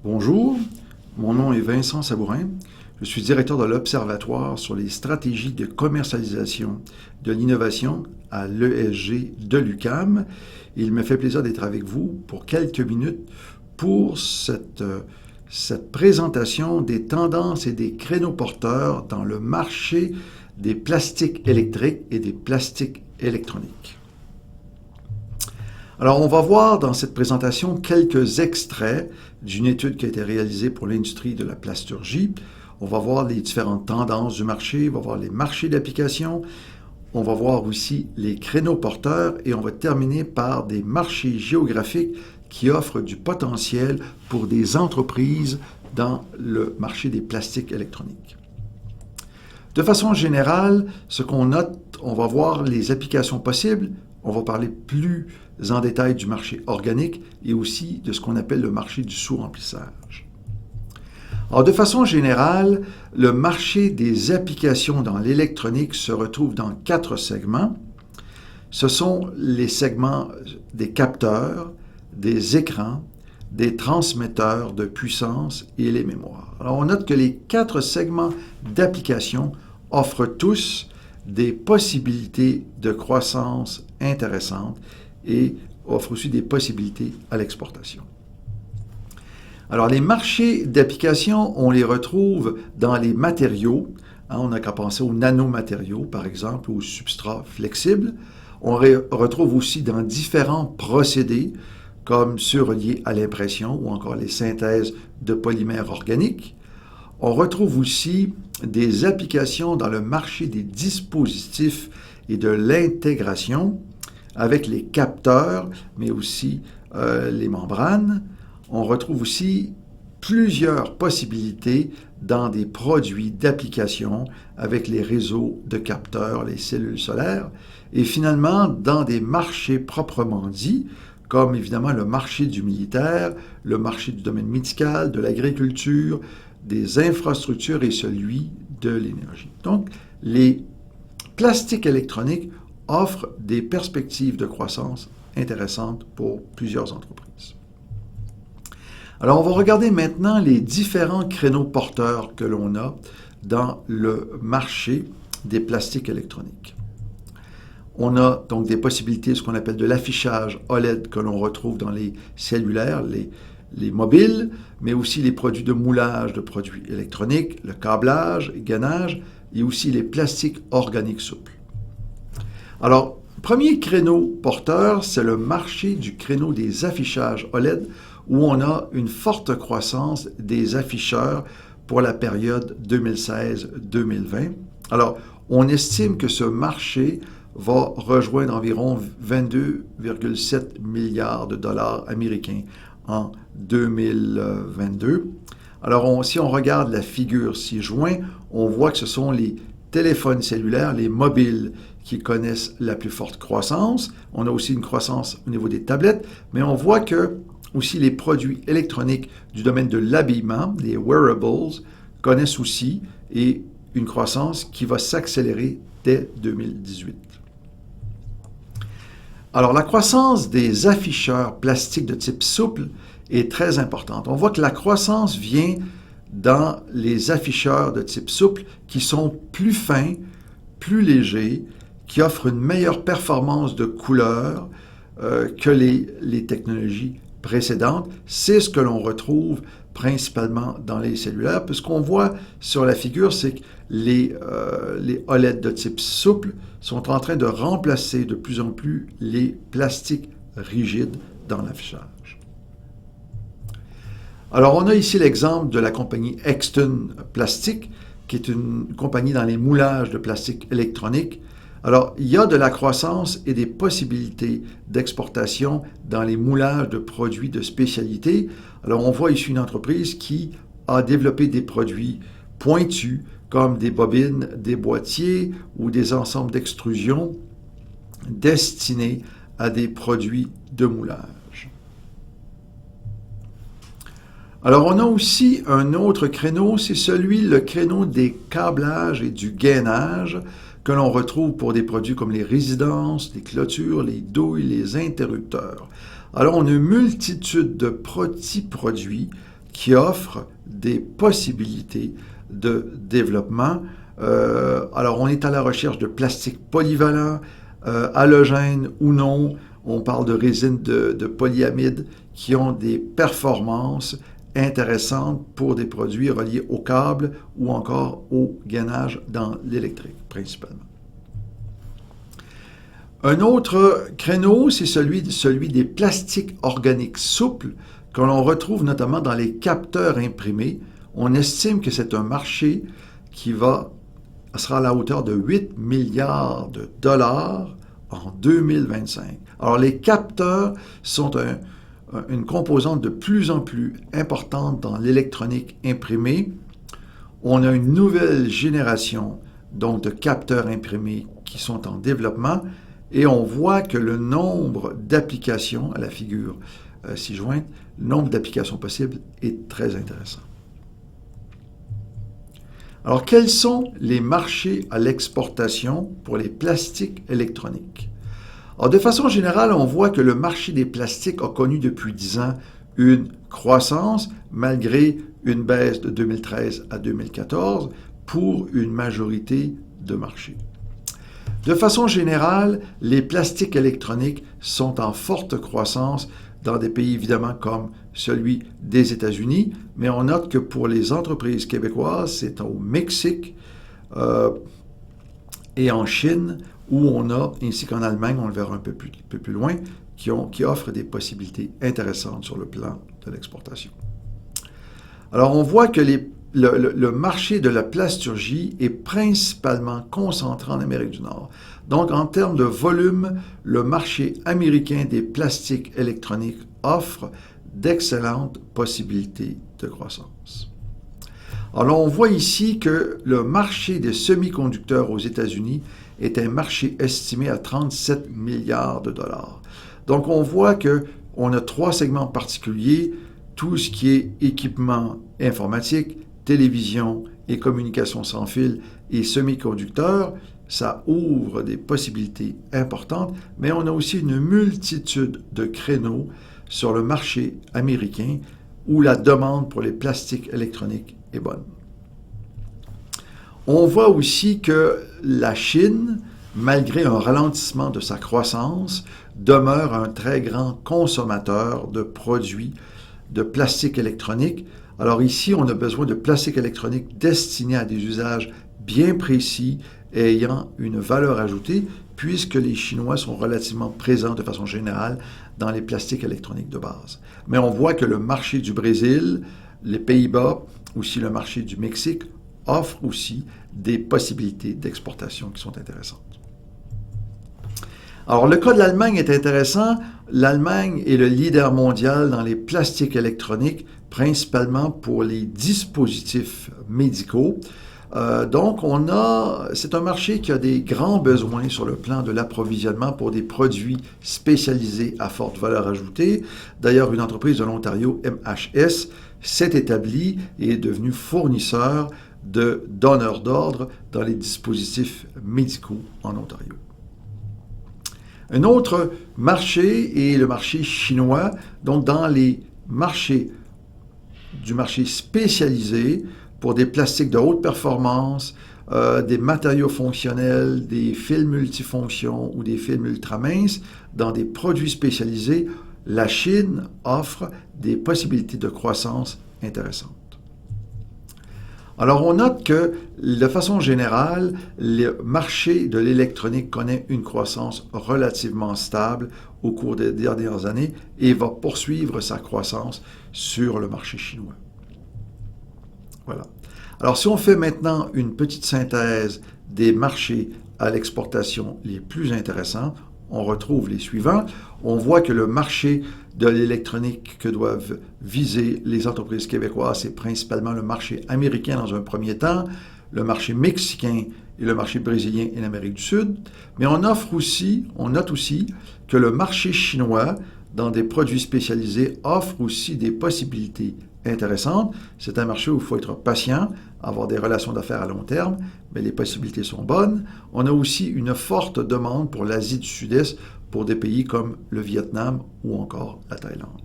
Bonjour, mon nom est Vincent Sabourin. Je suis directeur de l'Observatoire sur les stratégies de commercialisation de l'innovation à l'ESG de l'UQAM. Il me fait plaisir d'être avec vous pour quelques minutes pour cette présentation des tendances et des créneaux porteurs dans le marché des plastiques électriques et des plastiques électroniques. Alors, on va voir dans cette présentation quelques extraits d'une étude qui a été réalisée pour l'industrie de la plasturgie. On va voir les différentes tendances du marché, on va voir les marchés d'application, on va voir aussi les créneaux porteurs et on va terminer par des marchés géographiques qui offrent du potentiel pour des entreprises dans le marché des plastiques électroniques. De façon générale, ce qu'on note, on va voir les applications possibles, on va parler plus en détail du marché organique et aussi de ce qu'on appelle le marché du sous-remplissage. Alors, de façon générale, le marché des applications dans l'électronique se retrouve dans 4 segments. Ce sont les segments des capteurs, des écrans, des transmetteurs de puissance et les mémoires. Alors, on note que les 4 segments d'application offrent tous des possibilités de croissance intéressantes et offrent aussi des possibilités à l'exportation. Alors, les marchés d'application, on les retrouve dans les matériaux. On n'a qu'à penser aux nanomatériaux, par exemple, aux substrats flexibles. On les retrouve aussi dans différents procédés, comme ceux reliés à l'impression ou encore les synthèses de polymères organiques. On retrouve aussi des applications dans le marché des dispositifs et de l'intégration avec les capteurs, mais aussi les membranes. On retrouve aussi plusieurs possibilités dans des produits d'application avec les réseaux de capteurs, les cellules solaires, et finalement dans des marchés proprement dits, comme évidemment le marché du militaire, le marché du domaine médical, de l'agriculture, des infrastructures et celui de l'énergie. Donc, les plastiques électroniques offrent des perspectives de croissance intéressantes pour plusieurs entreprises. Alors, on va regarder maintenant les différents créneaux porteurs que l'on a dans le marché des plastiques électroniques. On a donc des possibilités, ce qu'on appelle de l'affichage OLED que l'on retrouve dans les cellulaires, les mobiles, mais aussi les produits de moulage de produits électroniques, le câblage, le gainage et aussi les plastiques organiques souples. Alors, premier créneau porteur, c'est le marché du créneau des affichages OLED où on a une forte croissance des afficheurs pour la période 2016-2020. Alors, on estime que ce marché va rejoindre environ 22,7 milliards de dollars américains en 2022. Alors, si on regarde la figure ci-joint, on voit que ce sont les téléphones cellulaires, les mobiles, qui connaissent la plus forte croissance. On a aussi une croissance au niveau des tablettes, mais on voit que aussi les produits électroniques du domaine de l'habillement, les wearables, connaissent aussi et une croissance qui va s'accélérer dès 2018. Alors, la croissance des afficheurs plastiques de type souple est très importante. On voit que la croissance vient dans les afficheurs de type souple qui sont plus fins, plus légers, qui offrent une meilleure performance de couleur que les technologies précédentes. C'est ce que l'on retrouve principalement dans les cellulaires. Puis ce qu'on voit sur la figure, c'est que les OLED de type souple sont en train de remplacer de plus en plus les plastiques rigides dans l'affichage. Alors, on a ici l'exemple de la compagnie Exton Plastic, qui est une compagnie dans les moulages de plastique électronique. Alors, il y a de la croissance et des possibilités d'exportation dans les moulages de produits de spécialité. Alors, on voit ici une entreprise qui a développé des produits pointus comme des bobines, des boîtiers ou des ensembles d'extrusion destinés à des produits de moulage. Alors, on a aussi un autre créneau, c'est le créneau des câblages et du gainage que l'on retrouve pour des produits comme les résidences, les clôtures, les douilles, les interrupteurs. Alors, on a une multitude de petits produits qui offre des possibilités de développement. Alors, on est à la recherche de plastique polyvalent, halogène ou non. On parle de résines de polyamide qui ont des performances intéressantes pour des produits reliés au câble ou encore au gainage dans l'électrique, principalement. Un autre créneau, c'est celui des plastiques organiques souples que l'on retrouve notamment dans les capteurs imprimés. On estime que c'est un marché qui sera à la hauteur de 8 milliards de dollars en 2025. Alors, les capteurs sont une composante de plus en plus importante dans l'électronique imprimée. On a une nouvelle génération donc de capteurs imprimés qui sont en développement et on voit que le nombre d'applications, à la figure ci-jointe, le nombre d'applications possibles est très intéressant. Alors, quels sont les marchés à l'exportation pour les plastiques électroniques? Alors, de façon générale, on voit que le marché des plastiques a connu depuis 10 ans une croissance, malgré une baisse de 2013 à 2014 pour une majorité de marchés. De façon générale, les plastiques électroniques sont en forte croissance dans des pays évidemment comme celui des États-Unis, mais on note que pour les entreprises québécoises, c'est au Mexique et en Chine où on a, ainsi qu'en Allemagne, on le verra un peu plus loin, qui offrent des possibilités intéressantes sur le plan de l'exportation. Alors, on voit que le marché de la plasturgie est principalement concentré en Amérique du Nord. Donc, en termes de volume, le marché américain des plastiques électroniques offre d'excellentes possibilités de croissance. Alors, on voit ici que le marché des semi-conducteurs aux États-Unis est un marché estimé à 37 milliards de dollars. Donc, on voit qu'on a 3 segments particuliers, tout ce qui est équipement informatique, télévision et communication sans fil et semi-conducteurs, ça ouvre des possibilités importantes, mais on a aussi une multitude de créneaux sur le marché américain où la demande pour les plastiques électroniques est bonne. On voit aussi que la Chine, malgré un ralentissement de sa croissance, demeure un très grand consommateur de produits de plastique électronique. Alors ici, on a besoin de plastique électronique destiné à des usages bien précis et ayant une valeur ajoutée, puisque les Chinois sont relativement présents de façon générale dans les plastiques électroniques de base. Mais on voit que le marché du Brésil, les Pays-Bas, aussi le marché du Mexique, offrent aussi des possibilités d'exportation qui sont intéressantes. Alors, le cas de l'Allemagne est intéressant. L'Allemagne est le leader mondial dans les plastiques électroniques, principalement pour les dispositifs médicaux. Donc, c'est un marché qui a des grands besoins sur le plan de l'approvisionnement pour des produits spécialisés à forte valeur ajoutée. D'ailleurs, une entreprise de l'Ontario, MHS, s'est établie et est devenue fournisseur de donneurs d'ordre dans les dispositifs médicaux en Ontario. Un autre marché est le marché chinois, donc dans les marchés du marché spécialisé pour des plastiques de haute performance, des matériaux fonctionnels, des fils multifonctions ou des fils ultraminces, dans des produits spécialisés, la Chine offre des possibilités de croissance intéressantes. Alors, on note que, de façon générale, le marché de l'électronique connaît une croissance relativement stable au cours des dernières années et va poursuivre sa croissance sur le marché chinois. Voilà. Alors, si on fait maintenant une petite synthèse des marchés à l'exportation les plus intéressants, on retrouve les suivants. On voit que le marché de l'électronique que doivent viser les entreprises québécoises, c'est principalement le marché américain dans un premier temps, le marché mexicain et le marché brésilien et l'Amérique du Sud. Mais on note aussi que le marché chinois, dans des produits spécialisés, offre aussi des possibilités intéressantes. C'est un marché où il faut être patient, avoir des relations d'affaires à long terme, mais les possibilités sont bonnes. On a aussi une forte demande pour l'Asie du Sud-Est, pour des pays comme le Vietnam ou encore la Thaïlande.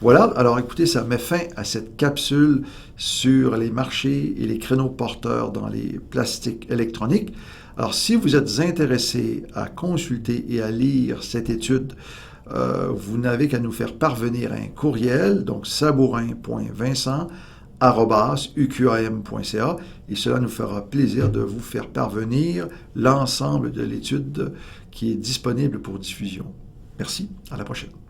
Voilà, alors écoutez, ça met fin à cette capsule sur les marchés et les créneaux porteurs dans les plastiques électroniques. Alors, si vous êtes intéressé à consulter et à lire cette étude, vous n'avez qu'à nous faire parvenir un courriel, donc sabourin.vincent@uqam.ca, et cela nous fera plaisir de vous faire parvenir l'ensemble de l'étude qui est disponible pour diffusion. Merci, à la prochaine.